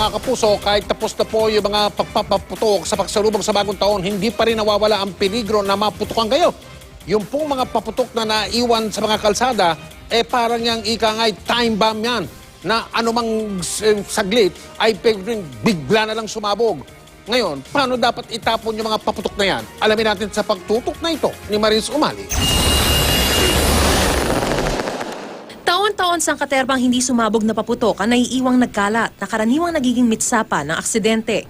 mga kapuso, kahit tapos na po yung mga pagpapaputok sa pagsalubong sa bagong taon, hindi pa rin nawawala ang peligro na maputukan kayo. Yung pong mga paputok na naiwan sa mga kalsada, parang yung ikangay time bomb yan, na anumang saglit ay bigla na lang sumabog. Ngayon, paano dapat itapon yung mga paputok na yan? Alamin natin sa pagtutok na ito ni Maris Umali. Taon-taon sang katerbang hindi sumabog na paputok ang naiiwang nagkalat na karaniwang nagiging mitsapa ng aksidente.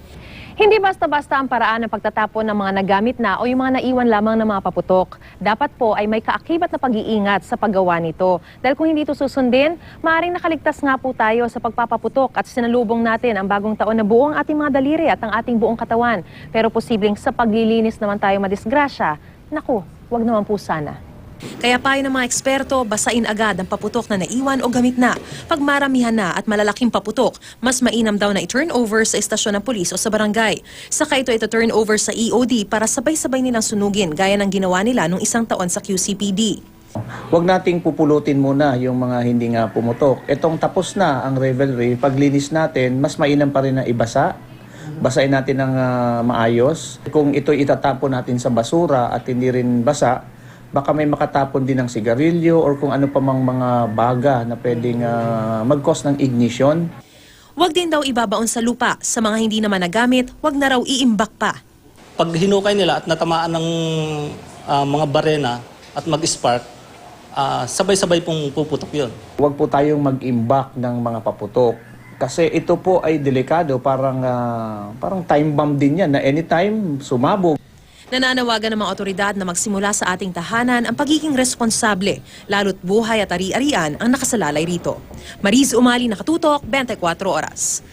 Hindi basta-basta ang paraan ng pagtatapon ng mga nagamit na o yung mga naiwan lamang ng mga paputok. Dapat po ay may kaakibat na pag-iingat sa paggawa nito. Dahil kung hindi ito susundin, maaaring nakaligtas nga po tayo sa pagpapaputok at sinalubong natin ang bagong taon na buong ating mga daliri at ang ating buong katawan. Pero posibleng sa paglilinis naman tayo madisgrasya. Naku, wag naman po sana. Kaya payo ng mga eksperto, basain agad ang paputok na naiwan o gamit na. Pag maramihan na at malalaking paputok, mas mainam daw na i-turn over sa istasyon ng pulis o sa barangay. Saka ito turn over sa EOD para sabay-sabay nilang sunugin gaya ng ginawa nila nung isang taon sa QCPD. Huwag nating pupulutin muna yung mga hindi nga pumutok. Itong tapos na ang revelry, paglinis natin, mas mainam pa rin na ibasa. Basahin natin ng maayos. Kung ito itatapon natin sa basura at hindi rin basa, baka may makatapon din ng sigarilyo or kung ano pa mang mga baga na pwedeng mag-cause ng ignition. Huwag din daw ibabaon sa lupa. Sa mga hindi naman nagamit, huwag na raw iimbak pa. Pag hinukay nila at natamaan ng mga barena at mag-spark, sabay-sabay pong puputok yun. Huwag po tayong mag-imbak ng mga paputok. Kasi ito po ay delikado, parang time bomb din yan na anytime sumabog. Nananawagan ng mga otoridad na magsimula sa ating tahanan ang pagiging responsable, lalo't buhay at ari-arian ang nakasalalay rito. Maris Umali, Nakatutok, 24 Oras.